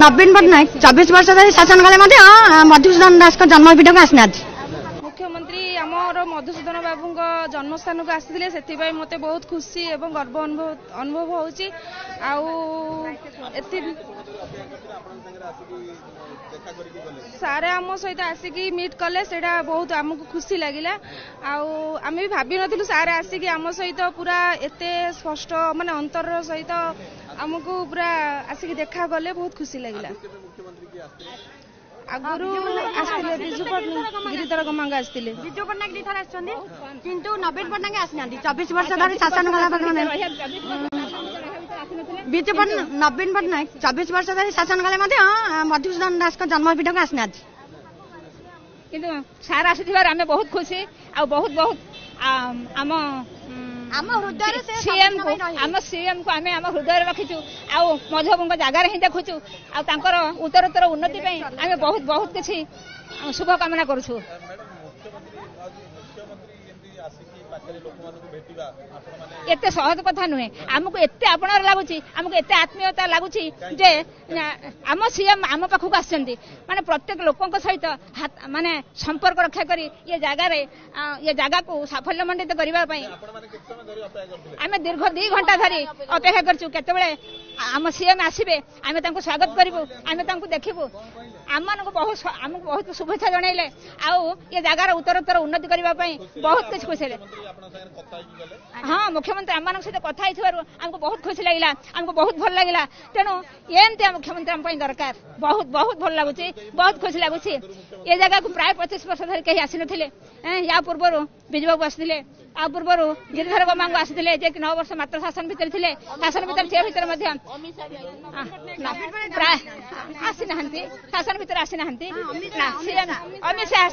नवीन पट्टनायक 24 वर्ष धरी शासन कले मधुसूदन दास जन्मपीठ को आसना मुख्यमंत्री आमर मधुसूदन बाबू जन्मस्थान को आसते से मत बहुत खुशी और गर्व अनुभव होची सारे आम सहित आसिकी मीट कले से बहुत आमको खुशी लगिला आम भी भाभी नु सारे आसिकी आम सहित पूरा एते स्पष्ट माने अंतर सहित आमको पूरा आसिकी देखा गले बहुत खुशी लगिला आगुरु आसले बिजू पट्टनायक गिरिधर गमांग आसले बिजू पट्टनायक दिथर आछंदी किंतु नवीन पट्टनायक आसनांदी 24 वर्ष धरी शासन कला बिजू पट्टनायक नवीन पट्टनायक 24 वर्ष धरी शासन कले मधुसूदन दास जन्मपीठ को आसना किंतु सारा आसीथिबार आमे बहुत खुशी आ बहुत बहुत आम हृदय सीएम को आम हृदय रखीचु आउ मधुबाबू जगार ही देखुचु आर उत्तरोत्तर उन्नति आम बहुत बहुत किसी शुभकामना करुछु एते सहज कथा नुहे आमको एते आपणार लागुची आमको एते आत्मीयता लागुची जे आम सीएम आम पाखक आसछन्ती माने प्रत्येक लोकंक सहित माने संपर्क रक्षा करी ये जगह को साफल्यमंडित करबा पई आमे दीर्घ 2 घंटा धरी अपेक्षा करछु केतेबेले आम सीएम आसीबे आमे तांको स्वागत करिवु आमे तांको देखिबु आमको बहुत शुभेच्छा जणाइले आउ ये जगार उत्तरोत्तर उन्नति करबा पई बहुत कुछ खुशी हाँ मुख्यमंत्री आम सहित कथा आमको बहुत खुशी लगे आमको बहुत भल लगे तेणु एमती मुख्यमंत्री आम दरकार बहुत बहुत भल लगुच बहुत खुशी लगुच ये जगह को प्राय 25 वर्ष धरी कहीं आसी नथिले या पूर्व बिजू बाबू आसते आ पूर्व गिरिधर गमांग आसते जे 9 वर्ष मात्र शासन भितर थे शासन भितर से भितर प्राय आसी ना शासन भितर आसी ना अमित शाह